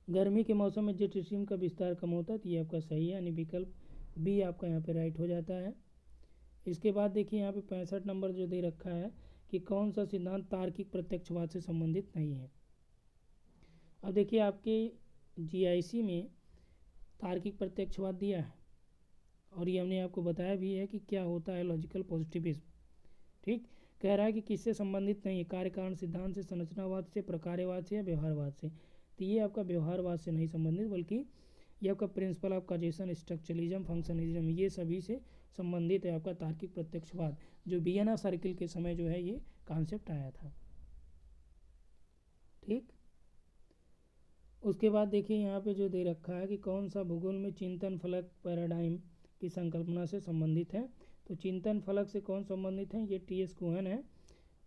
गर्मी के मौसम में जेट स्ट्रीम का विस्तार कम होता है, तो ये आपका सही है, यानी विकल्प बी आपका यहाँ पे राइट हो जाता है। इसके बाद देखिए यहाँ पे 65 नंबर जो दे रखा है कि कौन सा सिद्धांत तार्किक प्रत्यक्षवाद से संबंधित नहीं है। अब देखिए आपके GIC में तार्किक प्रत्यक्षवाद दिया है और ये हमने आपको बताया भी है कि क्या होता है लॉजिकल पॉजिटिविज्म। ठीक, कह रहा है कि किससे संबंधित नहीं है, कार्य कारण सिद्धांत से, संरचनावाद से, प्रकार्यवाद से या व्यवहारवाद से, तो ये आपका व्यवहारवाद से नहीं संबंधित, बल्कि ये आपका principle of causation, structuralism, functionalism, ये सभी से संबंधित है आपका तार्किक प्रत्यक्षवाद, जो वियना सर्किल के समय जो है ये कॉन्सेप्ट आया था। ठीक, उसके बाद देखिए यहाँ पे जो दे रखा है कि कौन सा भूगोल में चिंतन फलक पैराडाइम की संकल्पना से संबंधित है, तो चिंतन फलक से कौन संबंधित है, ये TS कोहन है।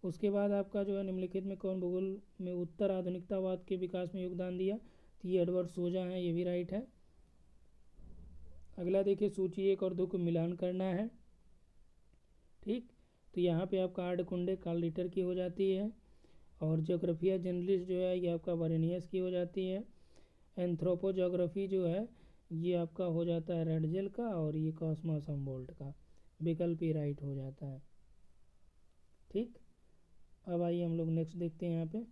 उसके बाद आपका जो है निम्नलिखित में कौन भूगोल में उत्तर आधुनिकतावाद के विकास में योगदान दिया, तो ये एडवर्ड सोजा है, ये भी राइट है। अगला देखिए सूची 1 और 2 को मिलान करना है। ठीक, तो यहाँ पे आपका आर्ड कुंडे कार्ल रिटर की हो जाती है। और ज्योग्राफिया जनरलिस्ट जो है ये आपका वरेनियस की हो जाती है। एंथ्रोपोजोग्राफी जो है ये आपका हो जाता है रेडजेल का, और ये कॉस्मॉस हमबोल्ट का। विकल्प ही राइट हो जाता है। ठीक, अब आइए हम लोग नेक्स्ट देखते हैं।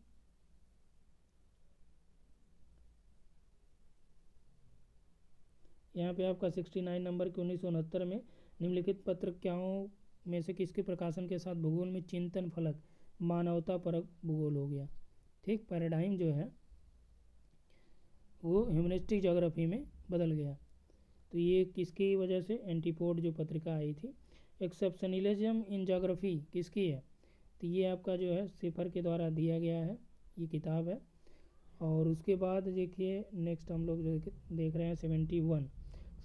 यहाँ पे आपका 69 नंबर के 1969 में निम्नलिखित पत्रिकाओं में से किसके प्रकाशन के साथ भूगोल में चिंतन फलक मानवता परक भूगोल हो गया। ठीक, पैराडाइम जो है वो ह्यूमनिस्टिक ज्योग्राफी में बदल गया। तो ये किसकी वजह से, एंटीपोड जो पत्रिका आई थी। एक्सेप्शनलिज्म इन ज्योग्राफी किसकी है, तो ये आपका जो है सिफर के द्वारा दिया गया है, ये किताब है। और उसके बाद देखिए नेक्स्ट हम लोग देख रहे हैं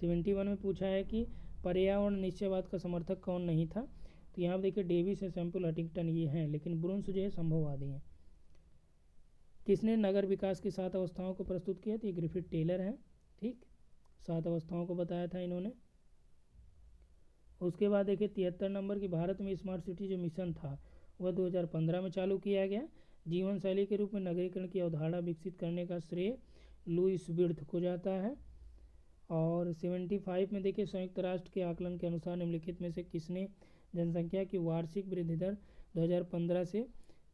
71 में पूछा है कि पर्यावरण निश्चयवाद का समर्थक कौन नहीं था। तो यहाँ पर देखिए डेविस है, सैम्पल, हटिंगटन ये हैं, लेकिन ब्रुन्स जो है संभववादी हैं। किसने नगर विकास की 7 अवस्थाओं को प्रस्तुत किया, तो ये ग्रिफिथ टेलर हैं। ठीक, 7 अवस्थाओं को बताया था इन्होंने। उसके बाद देखिए 73 नंबर की भारत में स्मार्ट सिटी जो मिशन था वह 2015 में चालू किया गया। जीवन शैली के रूप में नगरीकरण की अवधारणा विकसित करने का श्रेय लुईस विर्थ को जाता है। और 75 में देखिए संयुक्त राष्ट्र के आकलन के अनुसार निम्नलिखित में से किसने जनसंख्या की वार्षिक वृद्धि दर 2015 से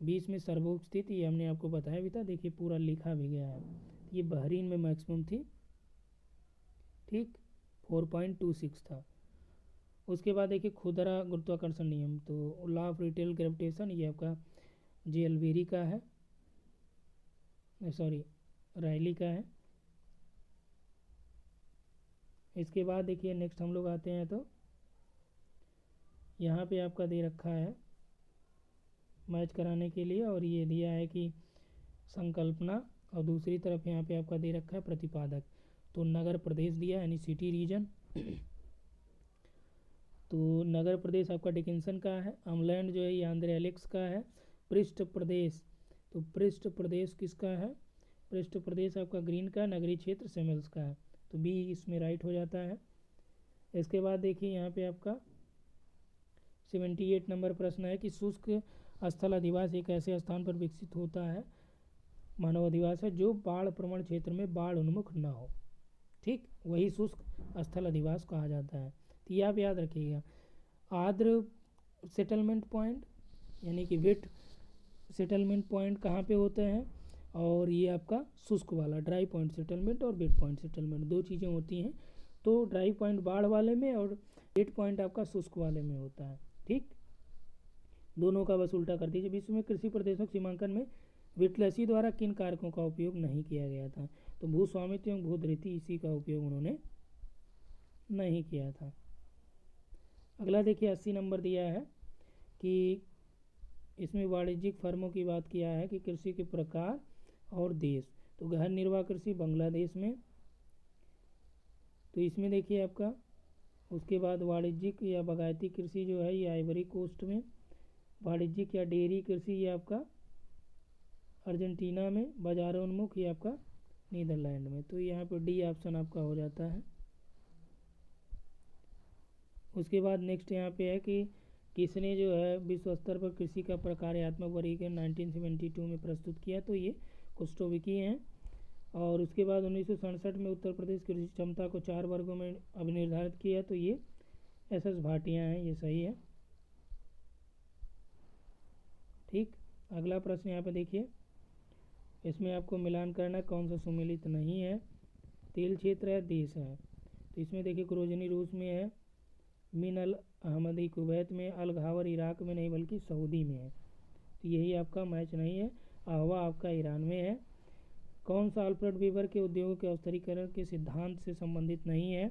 20 में सर्वोच्च थी, ये हमने आपको बताया भी था। देखिए पूरा लिखा भी गया है, ये बहरीन में मैक्सिमम थी। ठीक, 4.26 था। उसके बाद देखिए खुदरा गुरुत्वाकर्षण नियम, तो लॉ ऑफ रिटेल ग्रेविटेशन ये आपका जेएलवेरी का है, सॉरी रायली का है। इसके बाद देखिए नेक्स्ट हम लोग आते हैं, तो यहाँ पे आपका दे रखा है मैच कराने के लिए, और ये दिया है कि संकल्पना, और दूसरी तरफ यहाँ पे आपका दे रखा है प्रतिपादक। तो नगर प्रदेश दिया यानी सिटी रीजन। तो नगर प्रदेश आपका डिकिंसन का है। अमलैंड जो है ये आंद्रे एलेक्स का है। पृष्ठ प्रदेश, तो पृष्ठ प्रदेश किसका है, पृष्ठ प्रदेश आपका ग्रीन का। नगरीय क्षेत्र सेमल्स का है, तो बी इसमें राइट हो जाता है। इसके बाद देखिए यहाँ पे आपका 78 नंबर प्रश्न है कि शुष्क स्थल अधिवास एक ऐसे स्थान पर विकसित होता है, मानव अधिवास है, जो बाढ़ प्रवण क्षेत्र में बाढ़ उन्मुख न हो। ठीक, वही शुष्क स्थल अधिवास कहा जाता है। तो ये आप याद रखिएगा। आर्द्र सेटलमेंट पॉइंट यानी कि वेट सेटलमेंट पॉइंट कहाँ पे होते हैं, और ये आपका शुष्क वाला ड्राई पॉइंट सेटलमेंट और वेट पॉइंट सेटलमेंट, दो चीज़ें होती हैं। तो ड्राई पॉइंट बाढ़ वाले में और वेट पॉइंट आपका शुष्क वाले में होता है। ठीक, दोनों का बस उल्टा कर दीजिए। विश्व में कृषि प्रदेशों के सीमांकन में विटलसी द्वारा किन कारकों का उपयोग नहीं किया गया था, तो भू स्वामित्व एवं भूधृति इसी का उपयोग उन्होंने नहीं किया था। अगला देखिए 80 नंबर दिया है कि इसमें वाणिज्यिक फर्मों की बात किया है कि कृषि के प्रकार और देश, तो गहन निर्वाह कृषि बांग्लादेश में, तो इसमें देखिए आपका। उसके बाद वाणिज्यिक या बागायती कृषि जो है ये आइवरी कोस्ट में। वाणिज्यिक या डेयरी कृषि ये आपका अर्जेंटीना में। बाजारोन्मुख ये आपका नीदरलैंड में। तो यहाँ पर डी ऑप्शन आपका हो जाता है। उसके बाद नेक्स्ट यहाँ पे है कि किसने जो है विश्व स्तर पर कृषि का प्रकार्यात्मक वर्गीकरण 1972 में प्रस्तुत किया, तो ये कुस्टोविकी हैं। और उसके बाद 1967 में उत्तर प्रदेश कृषि क्षमता को 4 वर्गों में अब निर्धारित किया, तो ये एस.एस. भाटिया हैं, ये सही है। ठीक, अगला प्रश्न यहाँ पे देखिए, इसमें आपको मिलान करना कौन सा सुमेलित नहीं है, तेल क्षेत्र है, देश है। तो इसमें देखिए क्रोजनी रूस में है, मिन अल अहमदी कुवैत में, अल घावर इराक में नहीं बल्कि सऊदी में है। तो यही आपका मैच नहीं है। आहवा आपका ईरान में है। कौन सा अल्फ्रेड वीवर के उद्योगों के औस्तीकरण के सिद्धांत से संबंधित नहीं है,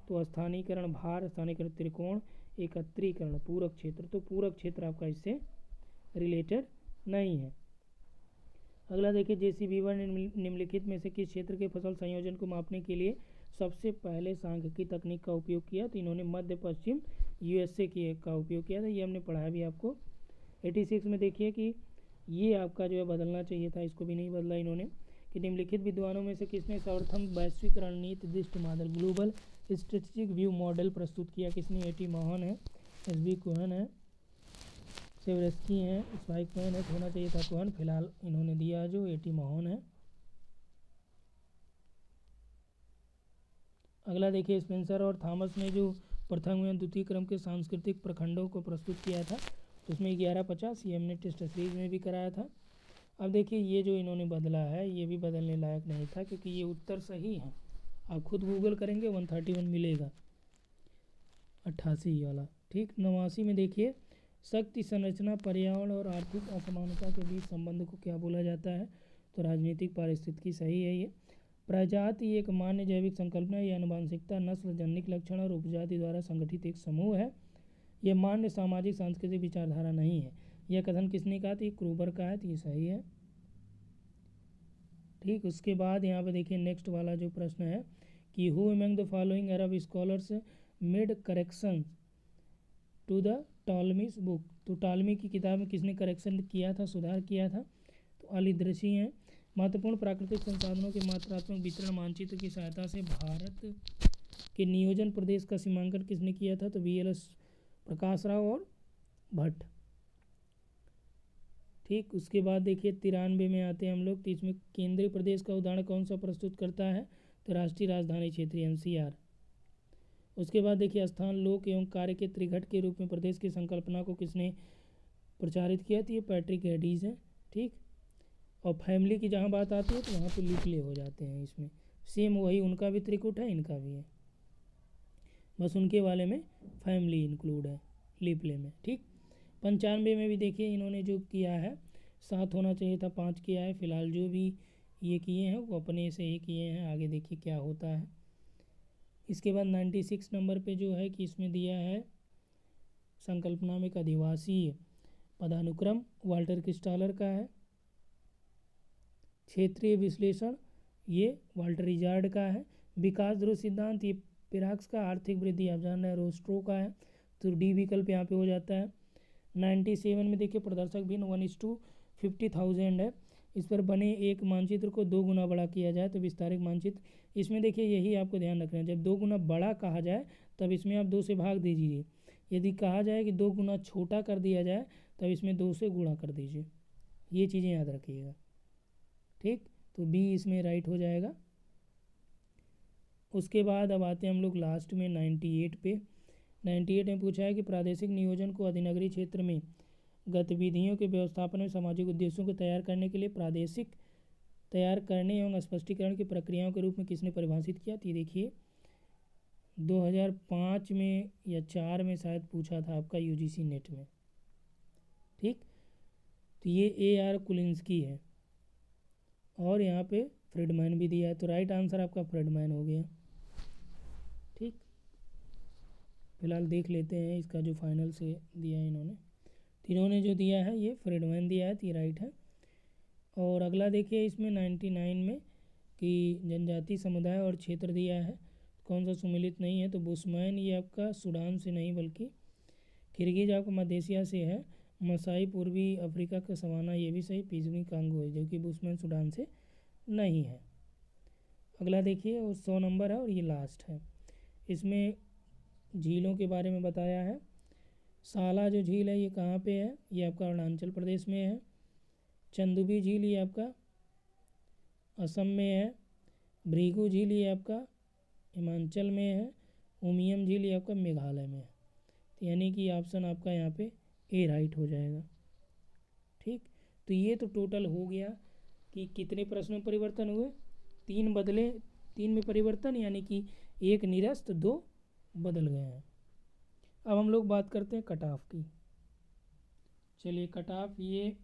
तो स्थानीयकरण भार, स्थानीयकरण त्रिकोण, एकत्रीकरण, पूरक क्षेत्र। तो पूरक क्षेत्र आपका इससे रिलेटेड नहीं है। अगला देखिए जेसी वीवर ने निम्नलिखित में से किस क्षेत्र के फसल संयोजन को मापने के लिए सबसे पहले सांख्यिकी तकनीक का उपयोग किया, तो इन्होंने मध्य पश्चिम यूएसए का उपयोग किया था, ये हमने पढ़ाया भी आपको। 86 में देखिए कि ये आपका जो है बदलना चाहिए था, इसको भी नहीं बदला इन्होंने, कि निम्नलिखित विद्वानों में से किसने सर्वप्रथम वैश्विक रणनीति दृष्टि model, global strategic view model प्रस्तुत किया, किसने, ए.टी. मोहन है, एस.बी. कोहन है। सेवरेस्की हैं, स्पाइक मैन है, होना चाहिए था कोहन, फिलहाल इन्होंने दिया जो एटी मोहन है। अगला देखिए स्पेंसर और थॉमस ने जो प्रथम एवं द्वितीय क्रम के सांस्कृतिक प्रखंडों को प्रस्तुत किया था, तो उसमें 1150 ये हमने टेस्ट सीरीज में भी कराया था। अब देखिए ये जो इन्होंने बदला है ये भी बदलने लायक नहीं था, क्योंकि ये उत्तर सही है। आप खुद गूगल करेंगे 131 मिलेगा, 88 वाला। ठीक, 89 में देखिए शक्ति संरचना, पर्यावरण और आर्थिक असमानता के बीच संबंध को क्या बोला जाता है, तो राजनीतिक पारिस्थितिकी सही है ये। प्रजाति एक मान्य जैविक संकल्पना या आनुवंशिकता, नस्ल, जनिक लक्षण और उपजाति द्वारा संगठित एक समूह है। यह मान्य सामाजिक सांस्कृतिक विचारधारा नहीं है। यह कथन किसने कहा था, ये क्रूबर का है, तो ये सही है। ठीक, उसके बाद यहाँ पे देखिए नेक्स्ट वाला जो प्रश्न है कि who among the following Arab scholars made correction to the Ptolemy's book, तो टॉलमी की किताब में किसने करेक्शन किया था, सुधार किया था, तो अल-इद्रिसी हैं। महत्वपूर्ण प्राकृतिक संसाधनों के मात्रात्मक वितरण मानचित्र की सहायता से भारत के नियोजन प्रदेश का सीमांकन किसने किया था, तो VLS प्रकाश राव और भट्ट। ठीक, उसके बाद देखिए 93 में आते हैं हम लोग, तो इसमें केंद्रीय प्रदेश का उदाहरण कौन सा प्रस्तुत करता है, तो राष्ट्रीय राजधानी क्षेत्र NCR। उसके बाद देखिए स्थान, लोक एवं कार्य के त्रिघट के रूप में प्रदेश की संकल्पना को किसने प्रचारित किया, तो ये पैट्रिक हेडीज है। ठीक, और फैमिली की जहाँ बात आती है तो वहाँ पे लिपले हो जाते हैं, इसमें सेम वही उनका भी त्रिकुट है, इनका भी है, बस उनके वाले में फैमिली इंक्लूड है लिपले में। ठीक, 95 में भी देखिए इन्होंने जो किया है 7 होना चाहिए था, 5 किया है। फिलहाल जो भी ये किए हैं वो अपने से ही किए हैं, आगे देखिए क्या होता है। इसके बाद 96 नंबर पे जो है कि इसमें दिया है संकल्पना में अधिवासी पदानुक्रम, वाल्टर क्रिस्टालर का है। क्षेत्रीय विश्लेषण ये वाल्टर रिजार्ड का है। विकास ध्रुव सिद्धांत ये पिराक्स का। आर्थिक वृद्धि आप जान रहे हैं रोस्ट्रो का है, तो डी विकल्प यहाँ पे हो जाता है। 97 में देखिए प्रदर्शक भिन्न 1:50,000 है। इस पर बने एक मानचित्र को 2 गुना बड़ा किया जाए तो विस्तारित मानचित्र। इसमें देखिए यही आपको ध्यान रखना है, जब 2 गुना बड़ा कहा जाए तब इसमें आप 2 से भाग दीजिए। यदि कहा जाए कि 2 गुना छोटा कर दिया जाए तब इसमें 2 से गुणा कर दीजिए। ये चीज़ें याद रखिएगा। ठीक, तो बी इसमें राइट हो जाएगा। उसके बाद अब आते हैं हम लोग लास्ट में 98 पे। 98 में पूछा है कि प्रादेशिक नियोजन को अधिनगरीय क्षेत्र में गतिविधियों के व्यवस्थापन में सामाजिक उद्देश्यों को तैयार करने के लिए प्रादेशिक तैयार करने एवं स्पष्टीकरण की प्रक्रियाओं के रूप में किसने परिभाषित किया, तो देखिए 2005 में या 4 में शायद पूछा था आपका UGC नेट में। ठीक, तो ये AR कुलिंस्की है और यहाँ पे फ्रीडमैन भी दिया है, तो राइट आंसर आपका फ्रीडमैन हो गया। ठीक, फिलहाल देख लेते हैं इसका जो फाइनल से दिया है इन्होंने, इन्होंने जो दिया है ये फ्रीडमैन दिया है, तो ये राइट है। और अगला देखिए इसमें 99 में कि जनजाति समुदाय और क्षेत्र दिया है, कौन सा सुमिलित नहीं है, तो बुशमैन ये आपका सूडान से नहीं बल्कि किर्गिज आपका मध्य एशिया से है। मसाई पूर्वी अफ्रीका का सवाना ये भी सही। पिग्मी कांगो है जो कि बुशमैन सूडान से नहीं है। अगला देखिए वो 100 नंबर है और ये लास्ट है। इसमें झीलों के बारे में बताया है। साला जो झील है ये कहाँ पे है, ये आपका अरुणाचल प्रदेश में है। चंदुबी झील ये आपका असम में है। भृगु झील ये आपका हिमाचल में है। उमियम झील ये आपका मेघालय में है। तो यानी कि ऑप्शन आपका यहाँ पे ए राइट हो जाएगा। ठीक, तो ये तो टोटल हो गया कि कितने प्रश्न में परिवर्तन हुए, 3 बदले, 3 में परिवर्तन, यानी कि 1 निरस्त, 2 बदल गए हैं। अब हम लोग बात करते हैं कट ऑफ की। चलिए कट ऑफ ये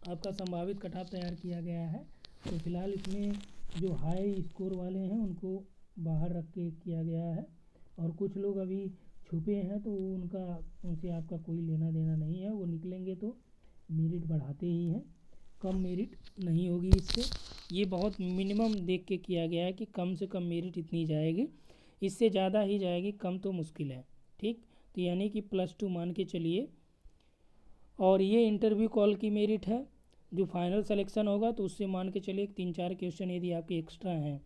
आपका संभावित कट ऑफ तैयार किया गया है। तो फिलहाल इसमें जो हाई स्कोर वाले हैं उनको बाहर रख के किया गया है और कुछ लोग अभी छुपे हैं तो उनसे आपका कोई लेना देना नहीं है। वो निकलेंगे तो मेरिट बढ़ाते ही हैं, कम मेरिट नहीं होगी इससे। ये बहुत मिनिमम देख के किया गया है कि कम से कम मेरिट इतनी जाएगी, इससे ज़्यादा ही जाएगी, कम तो मुश्किल है। ठीक, तो यानी कि +2 मान के चलिए। और ये इंटरव्यू कॉल की मेरिट है। जो फाइनल सिलेक्शन होगा तो उससे मान के चलिए 3-4 क्वेश्चन यदि आपके एक्स्ट्रा हैं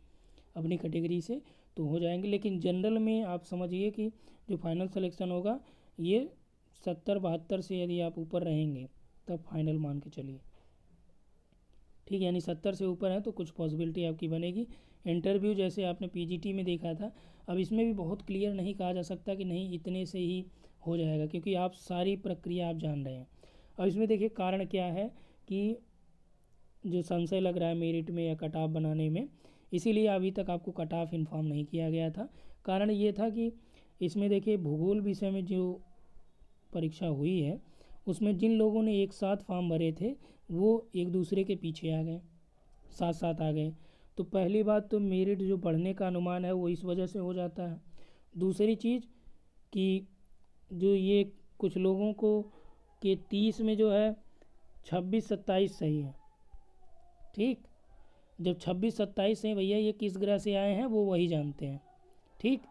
अपनी कैटेगरी से तो हो जाएंगे। लेकिन जनरल में आप समझिए कि जो फाइनल सिलेक्शन होगा ये 70-72 से यदि आप ऊपर रहेंगे तब फाइनल मान के चलिए, ठीक है। यानी 70 से ऊपर है तो कुछ पॉसिबिलिटी आपकी बनेगी। इंटरव्यू जैसे आपने पीजीटी में देखा था, अब इसमें भी बहुत क्लियर नहीं कहा जा सकता कि नहीं इतने से ही हो जाएगा, क्योंकि आप सारी प्रक्रिया आप जान रहे हैं। अब इसमें देखिए कारण क्या है कि जो संशय लग रहा है मेरिट में या कट ऑफ बनाने में, इसीलिए अभी तक आपको कट ऑफ इन्फॉर्म नहीं किया गया था। कारण ये था कि इसमें देखिए भूगोल विषय में जो परीक्षा हुई है उसमें जिन लोगों ने एक साथ फॉर्म भरे थे वो एक दूसरे के पीछे आ गए, साथ साथ आ गए। तो पहली बात तो मेरिट जो बढ़ने का अनुमान है वो इस वजह से हो जाता है। दूसरी चीज़ कि जो ये कुछ लोगों को कि 30 में जो है 26-27 सही है, ठीक। जब 26-27 सही, भैया ये किस ग्रह से आए हैं वो वही जानते हैं, ठीक।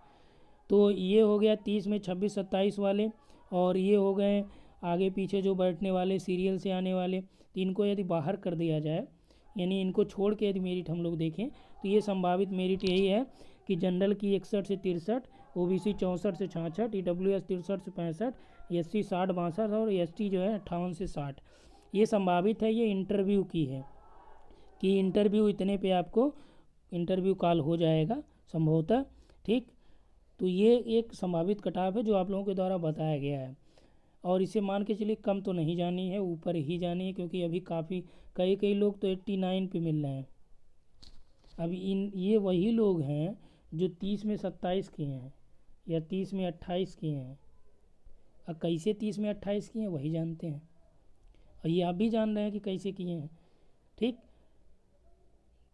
तो ये हो गया 30 में 26-27 वाले, और ये हो गए आगे पीछे जो बैठने वाले सीरियल से आने वाले। तो इनको यदि बाहर कर दिया जाए, यानी इनको छोड़ के यदि मेरिट हम लोग देखें तो ये संभावित मेरिट यही है कि जनरल की 61 से 63, ओबीसी 64 से 66, ईडब्ल्यूएस 63 से 65, एससी 60-62 और एसटी जो है 58 से 60। ये संभावित है, ये इंटरव्यू की है कि इंटरव्यू इतने पे आपको इंटरव्यू कॉल हो जाएगा संभवतः, ठीक। तो ये एक संभावित कटाव है जो आप लोगों के द्वारा बताया गया है, और इसे मान के चलिए कम तो नहीं जानी है, ऊपर ही जानी है, क्योंकि अभी काफ़ी कई लोग तो 89 पे मिल रहे हैं। अब ये वही लोग हैं जो 30 में 27 किए हैं या 30 में 28 किए हैं। अब कैसे 30 में 28 किए हैं वही जानते हैं, और ये आप भी जान रहे हैं कि कैसे किए हैं, ठीक।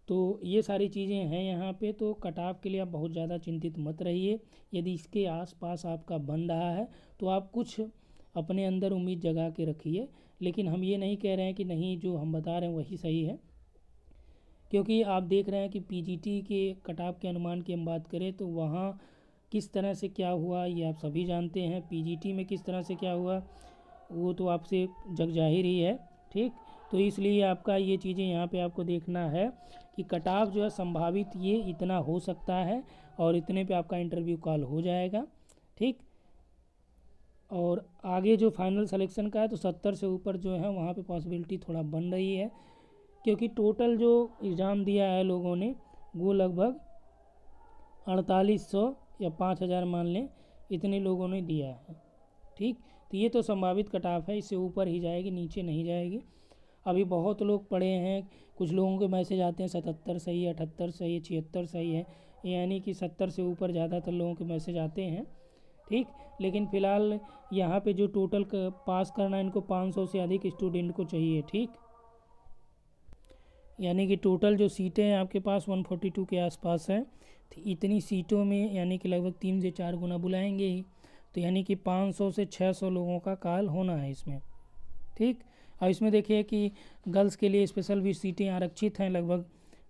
तो ये सारी चीज़ें हैं यहाँ पे। तो कटाव के लिए आप बहुत ज़्यादा चिंतित मत रहिए। यदि इसके आसपास आपका बन रहा है तो आप कुछ अपने अंदर उम्मीद जगा के रखिए, लेकिन हम ये नहीं कह रहे हैं कि नहीं जो हम बता रहे हैं वही सही है, क्योंकि आप देख रहे हैं कि पीजीटी के कटाव के अनुमान की हम बात करें तो वहाँ किस तरह से क्या हुआ ये आप सभी जानते हैं। पीजीटी में किस तरह से क्या हुआ वो तो आपसे जग जाहिर ही है, ठीक। तो इसलिए आपका ये चीज़ें यहाँ पे आपको देखना है कि कटाव जो है संभावित ये इतना हो सकता है, और इतने पे आपका इंटरव्यू कॉल हो जाएगा, ठीक। और आगे जो फाइनल सिलेक्शन का है तो 70 से ऊपर जो है वहाँ पे पॉसिबिलिटी थोड़ा बन रही है, क्योंकि टोटल जो एग्ज़ाम दिया है लोगों ने वो लगभग 4800 या 5000 मान लें, इतने लोगों ने दिया है, ठीक। तो ये तो संभावित कटाफ है, इससे ऊपर ही जाएगी, नीचे नहीं जाएगी। अभी बहुत लोग पढ़े हैं, कुछ लोगों के मैसेज आते हैं 77 सही है, 78 सही है, 76 सही है, यानी कि 70 से ऊपर ज़्यादातर लोगों के मैसेज आते हैं, ठीक। लेकिन फ़िलहाल यहाँ पे जो टोटल पास करना है इनको 500 से अधिक स्टूडेंट को चाहिए, ठीक। यानी कि टोटल जो सीटें हैं आपके पास 142 के आसपास है, तो इतनी सीटों में यानी कि लगभग 3 से 4 गुना बुलाएंगे ही, तो यानी कि 500 से 600 लोगों का कॉल होना है इसमें, ठीक। और इसमें देखिए कि गर्ल्स के लिए स्पेशल भी सीटें आरक्षित हैं लगभग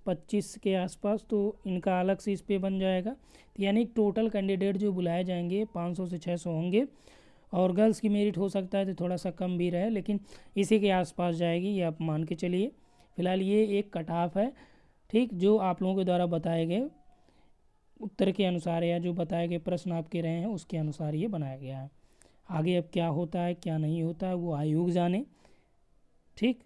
25 के आसपास, तो इनका अलग से इस पर बन जाएगा। तो यानी टोटल कैंडिडेट जो बुलाए जाएंगे 500 से 600 होंगे, और गर्ल्स की मेरिट हो सकता है तो थोड़ा सा कम भी रहे, लेकिन इसी के आसपास जाएगी, ये आप मान के चलिए। फ़िलहाल ये एक कट ऑफ है, ठीक, जो आप लोगों के द्वारा बताए गए उत्तर के अनुसार या जो बताए गए प्रश्न आपके रहे हैं उसके अनुसार ये बनाया गया है। आगे अब क्या होता है क्या नहीं होता है वो आयोग जाने, ठीक।